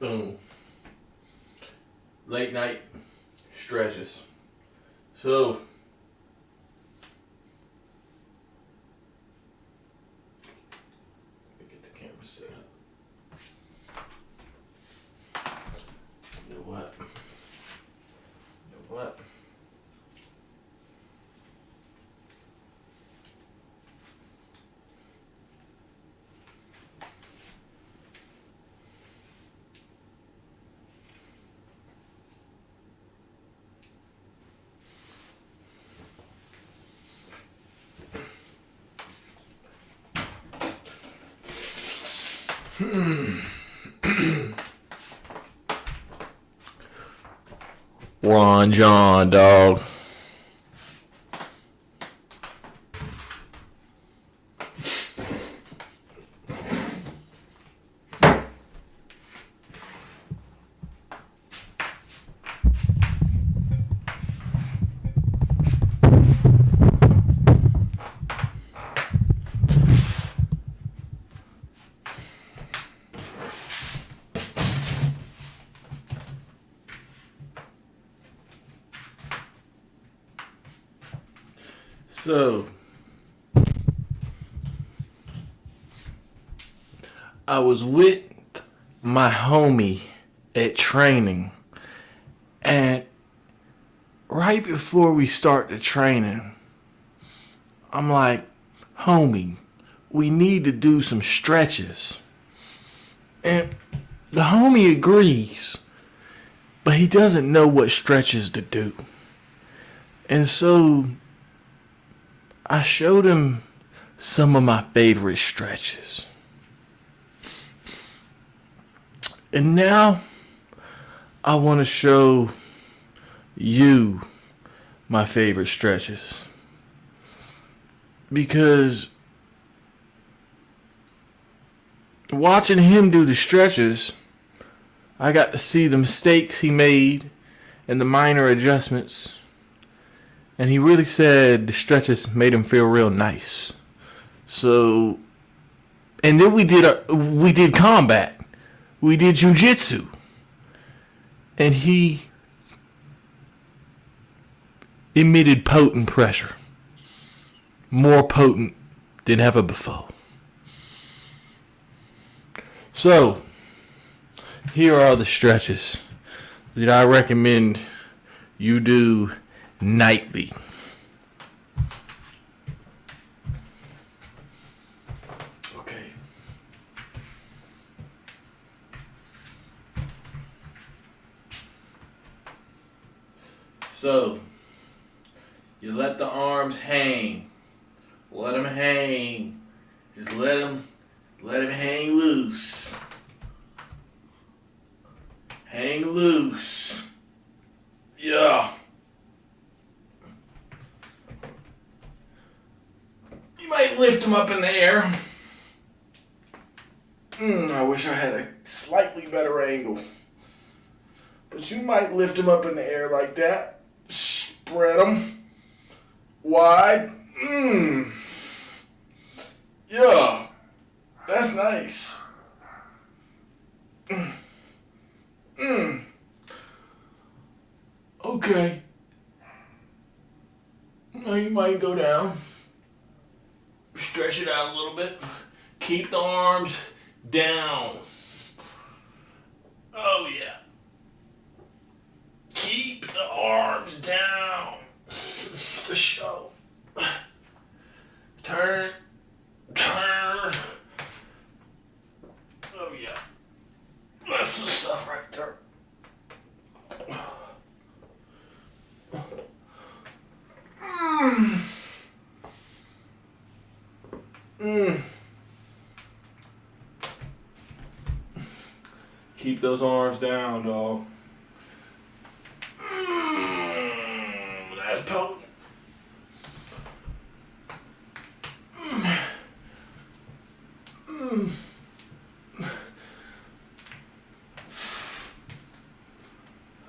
Boom. Late night stretches. So, let me get the camera set up. You know what? You know what? Ron John, dog. So, I was with my homie at training, and right before we start the training, I'm like, homie, we need to do some stretches. And the homie agrees, but he doesn't know what stretches to do. And so I showed him some of my favorite stretches. And now I want to show you my favorite stretches. Because watching him do the stretches, I got to see the mistakes he made and the minor adjustments. And he really said the stretches made him feel real nice. So, and then we did combat. We did jujitsu. And he emitted potent pressure. More potent than ever before. So, here are the stretches that I recommend you do nightly. Okay. So, you let the arms hang. Let them hang. Just let them hang loose. Hang loose. Yeah. You might lift them up in the air. I wish I had a slightly better angle. But you might lift them up in the air like that. Spread them wide. Yeah. That's nice. Okay. Now you might go down. Stretch it out a little bit. Keep the arms down. Oh yeah. Keep the arms down. The show. Turn. Oh yeah. That's the stuff right there. Keep those arms down, dog. That's potent.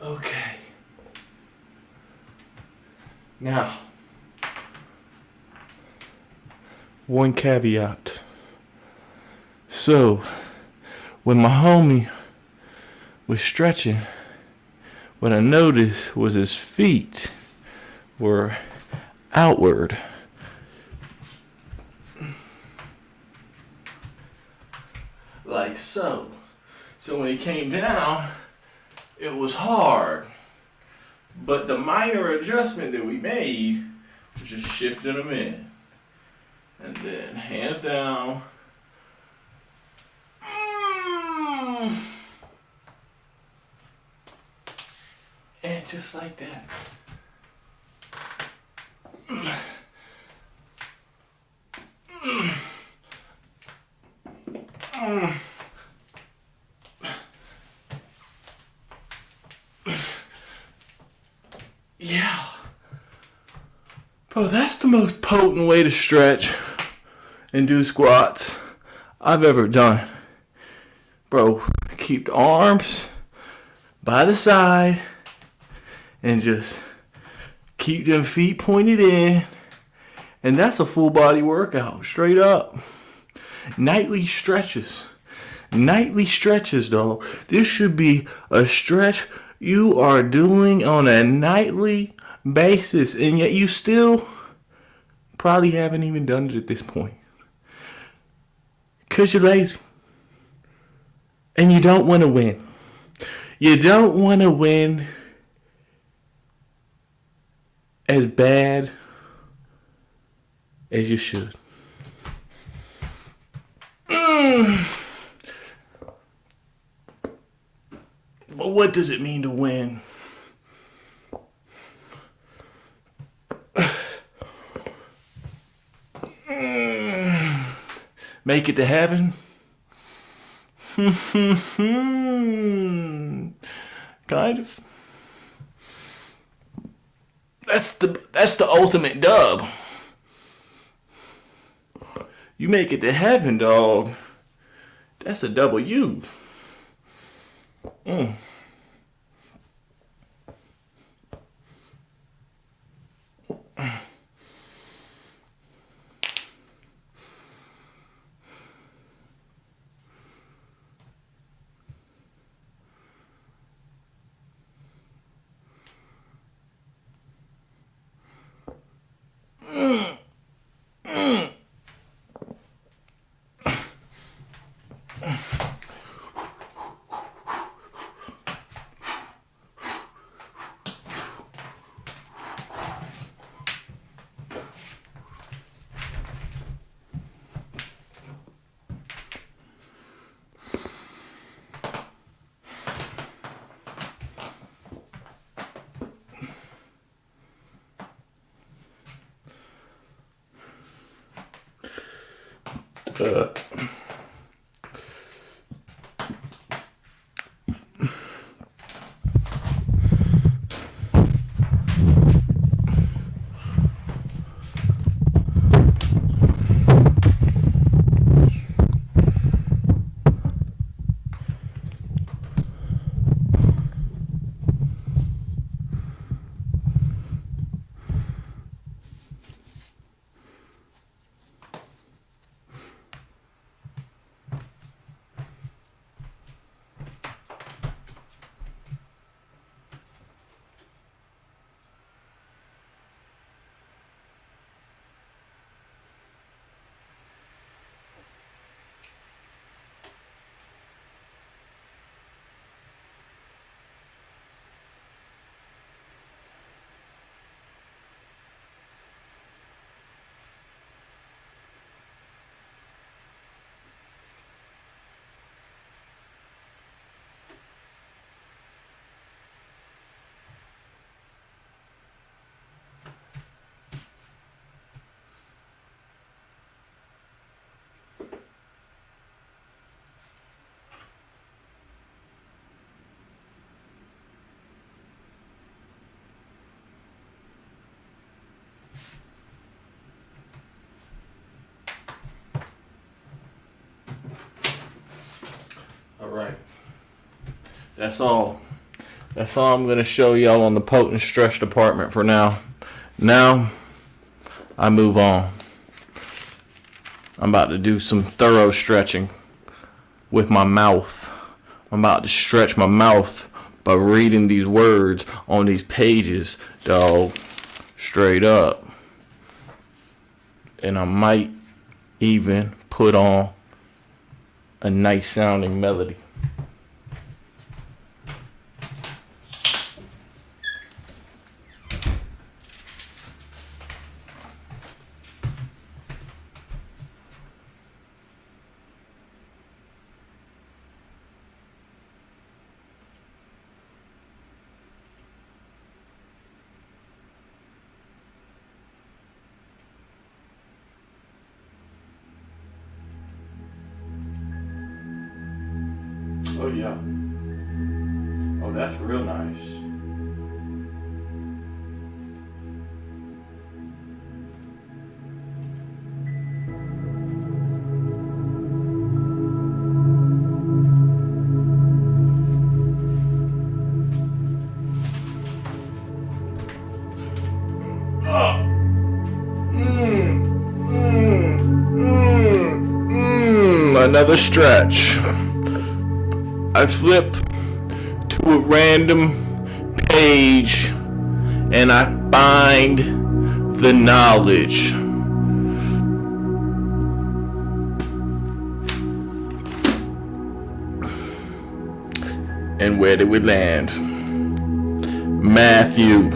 Okay. Now, one caveat. So, when my homie was stretching, what I noticed was his feet were outward. Like so. So when he came down, it was hard. But the minor adjustment that we made was just shifting them in. And then hands down. And just like that. Yeah. Bro, that's the most potent way to stretch and do squats I've ever done. Bro, keep the arms by the side and just keep them feet pointed in. And that's a full body workout, straight up. Nightly stretches. Nightly stretches, dog. This should be a stretch you are doing on a nightly basis. And yet you still probably haven't even done it at this point. Because you're lazy. And you don't want to win. You don't want to win as bad as you should. But what does it mean to win? Make it to heaven? Kind of. That's the ultimate dub. You make it to heaven, dog. That's a W. Alright. That's all. That's all I'm going to show y'all on the potent stretch department for now. Now, I move on. I'm about to do some thorough stretching with my mouth. I'm about to stretch my mouth by reading these words on these pages, dog. Straight up. And I might even put on a nice sounding melody. Oh yeah. Oh, that's real nice. Another stretch. I flip to a random page and I find the knowledge. And where did we land? Matthew.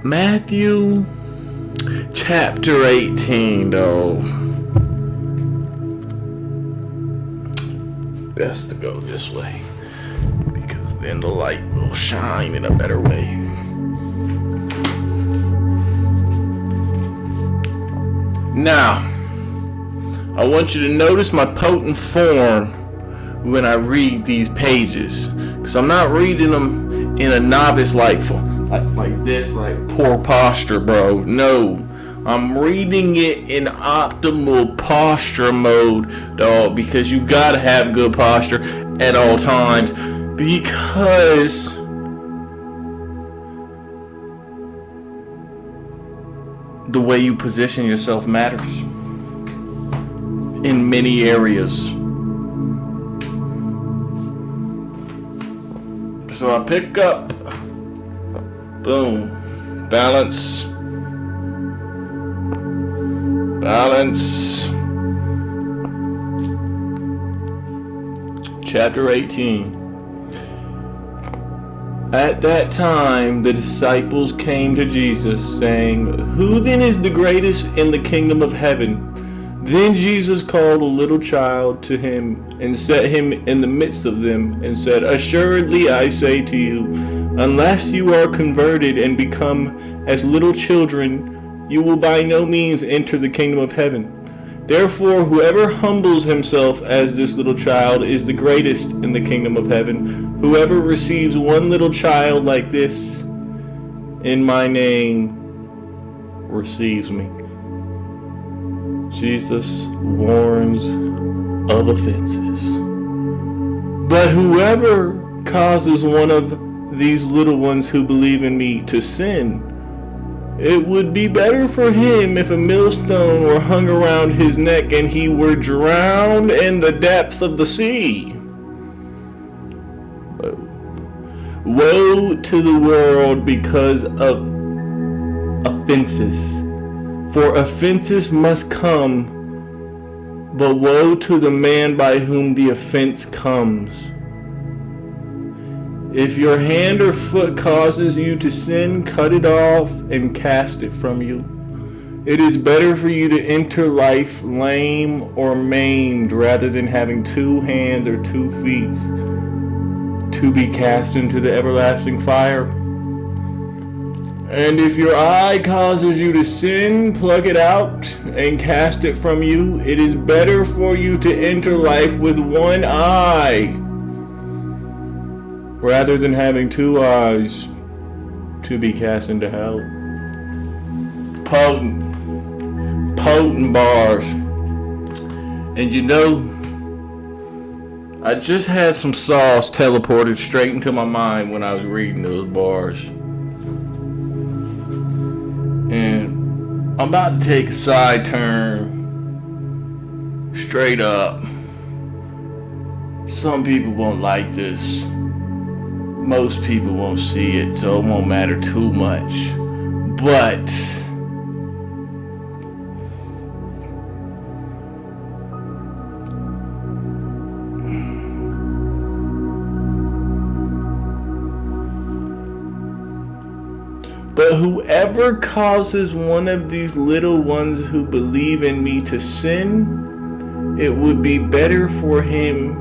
Matthew chapter 18, though. Best to go this way, because then the light will shine in a better way. Now, I want you to notice my potent form when I read these pages, because I'm not reading them in a novice-like form. Like this, like poor posture, bro. No, I'm reading it in optimal posture mode, dog, because you gotta have good posture at all times, because the way you position yourself matters in many areas. So I pick up. Boom. Balance. Balance. Chapter 18. At that time, the disciples came to Jesus, saying, "Who then is the greatest in the kingdom of heaven?" Then Jesus called a little child to him and set him in the midst of them and said, "Assuredly I say to you, unless you are converted and become as little children, you will by no means enter the kingdom of heaven. Therefore, whoever humbles himself as this little child is the greatest in the kingdom of heaven. Whoever receives one little child like this in my name receives me." Jesus warns of offenses. "But whoever causes one of these little ones who believe in me to sin, it would be better for him if a millstone were hung around his neck and he were drowned in the depths of the sea. Woe to the world because of offenses, for offenses must come, but woe to the man by whom the offense comes. If your hand or foot causes you to sin, cut it off and cast it from you. It is better for you to enter life lame or maimed rather than having 2 hands or 2 feet to be cast into the everlasting fire. And if your eye causes you to sin, pluck it out and cast it from you. It is better for you to enter life with 1 eye rather than having 2 eyes to be cast into hell." Potent bars. And you know, I just had some sauce teleported straight into my mind when I was reading those bars. And I'm about to take a side turn. Straight up. Some people won't like this. Most people won't see it, so it won't matter too much. But whoever causes one of these little ones who believe in me to sin, it would be better for him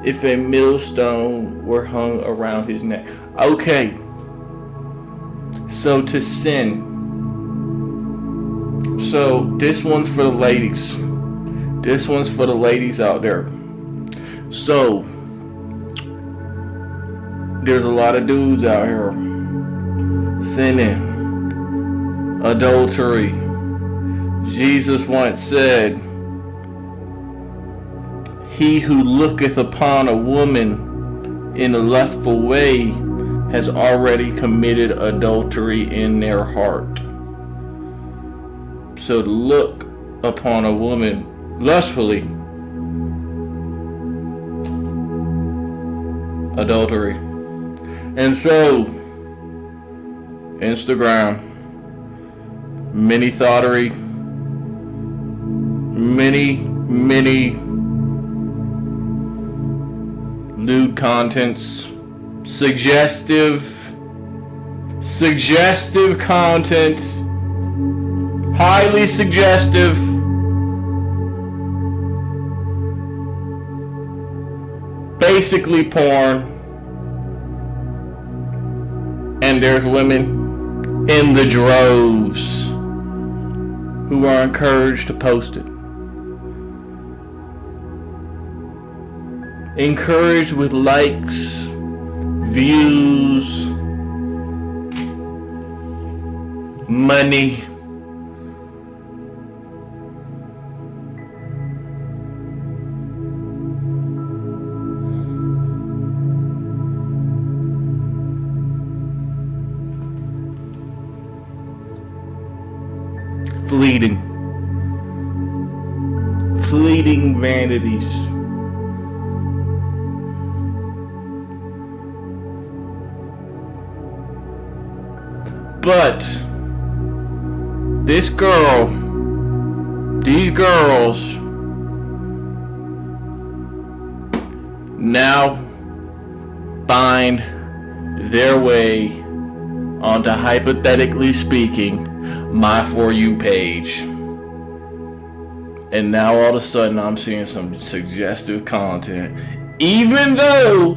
if a millstone were hung around his neck. Okay. So to sin. So this one's for the ladies. This one's for the ladies out there. So there's a lot of dudes out here sinning, adultery. Jesus once said, "He who looketh upon a woman in a lustful way has already committed adultery in their heart." So to look upon a woman lustfully, adultery. And so Instagram, many thoughterly, many lewd contents, suggestive content, highly suggestive, basically porn, and there's women in the droves who are encouraged to post it. Encouraged with likes, views, money. Fleeting vanities. But these girls now find their way onto, hypothetically speaking, my For You page. And now all of a sudden I'm seeing some suggestive content. Even though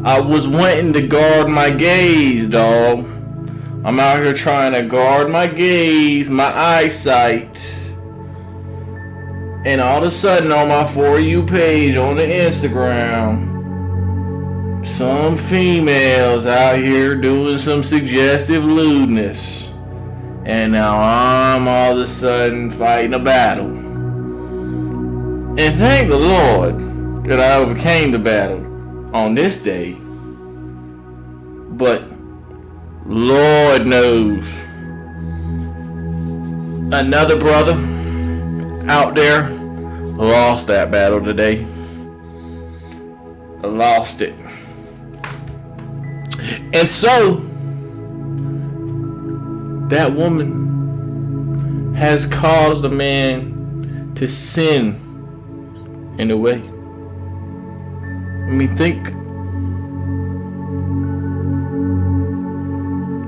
I was wanting to guard my gaze, dog. I'm out here trying to guard my gaze, my eyesight. And all of a sudden on my For You page on the Instagram, some females out here doing some suggestive lewdness. And now I'm all of a sudden fighting a battle. And thank the Lord that I overcame the battle on this day. But Lord knows, another brother out there lost that battle today. Lost it. And so that woman has caused a man to sin in a way.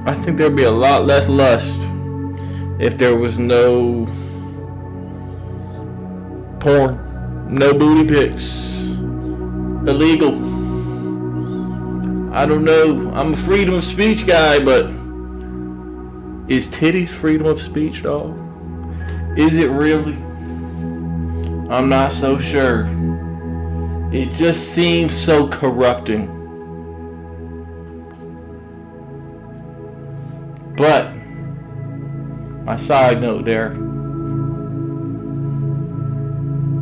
I think there'd be a lot less lust if there was no porn, no booty pics, illegal. I don't know. I'm a freedom of speech guy, but is titties freedom of speech, dog? Is it really? I'm not so sure. It just seems so corrupting. But my side note there,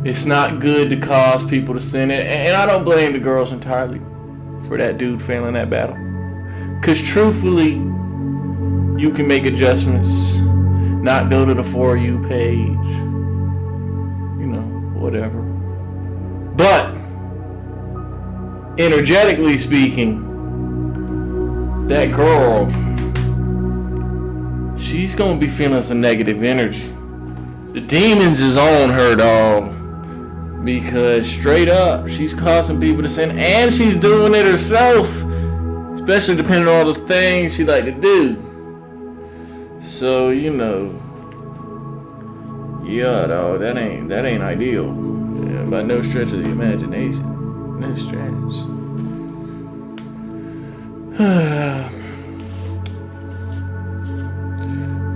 it's not good to cause people to sin. And I don't blame the girls entirely for that dude failing that battle. Because truthfully, You can make adjustments. Not go to the For You page. You know, whatever. But, energetically speaking, that girl, she's gonna be feeling some negative energy. The demons is on her, dog. Because straight up, she's causing people to sin, and she's doing it herself. Especially depending on all the things she like to do. So, you know, yeah, dog, that ain't ideal. Yeah, by no stretch of the imagination. No stretch.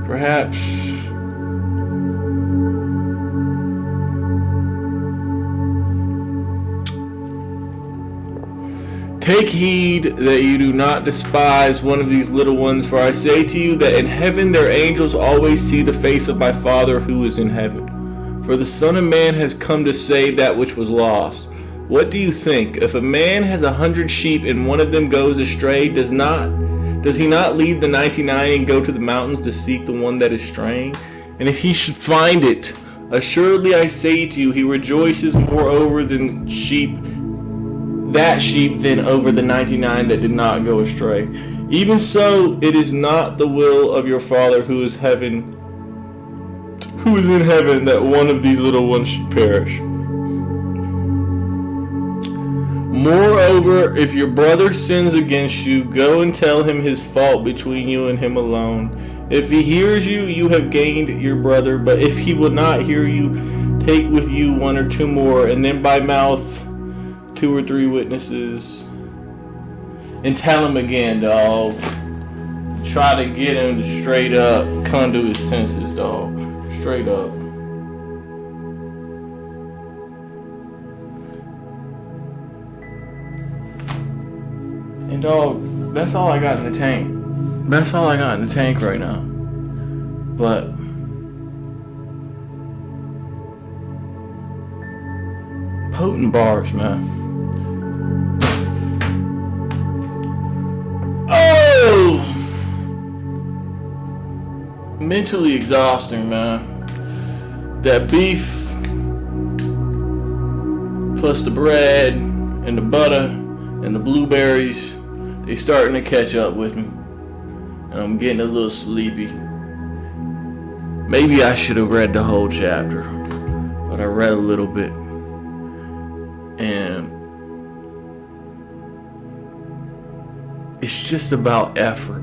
Perhaps take heed that you do not despise one of these little ones, for I say to you that in heaven their angels always see the face of my Father who is in heaven. For the Son of Man has come to save that which was lost. What do you think? If a man has 100 sheep and one of them goes astray, does he not leave the 99 and go to the mountains to seek the one that is straying? And if he should find it, assuredly I say to you, he rejoices more over that sheep than over the 99 that did not go astray. Even so, it is not the will of your Father who is in heaven that one of these little ones should perish. Moreover, if your brother sins against you, go and tell him his fault between you and him alone. If he hears you, you have gained your brother. But if he will not hear you, take with you one or two more, and then by mouth 2 or 3 witnesses. And tell him again, dog. Try to get him to straight up come to his senses, dog. Straight up. And dog, that's all I got in the tank. That's all I got in the tank right now. But potent bars, man. Oh! Mentally exhausting, man. That beef plus the bread and the butter and the blueberries, they starting to catch up with me. And I'm getting a little sleepy. Maybe I should have read the whole chapter, but I read a little bit. And it's just about effort.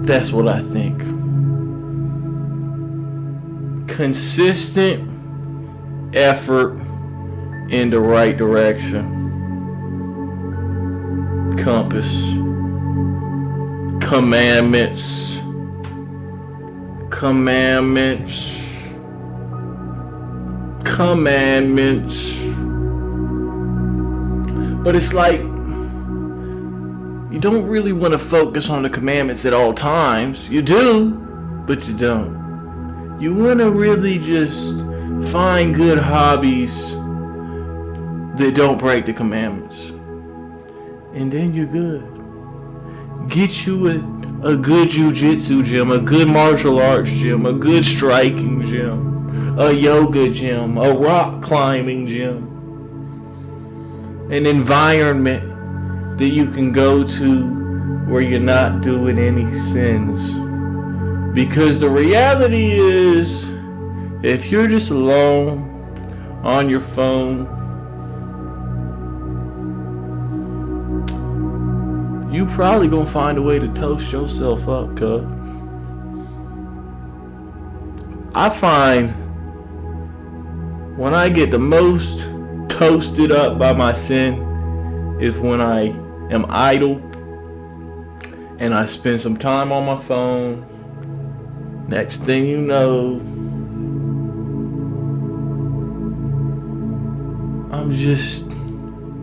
That's what I think. Consistent effort in the right direction. Compass. Commandments. But it's like you don't really want to focus on the commandments at all times. You do, but you don't. You want to really just find good hobbies that don't break the commandments. And then you're good. Get you a good jiu-jitsu gym, a good martial arts gym, a good striking gym, a yoga gym, a rock climbing gym. An environment that you can go to where you're not doing any sins. Because the reality is, if you're just alone on your phone, you probably gonna find a way to toast yourself up, cuz. I find when I get the most toasted up by my sin is when I am idle and I spend some time on my phone. Next thing you know, I'm just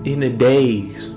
in a daze.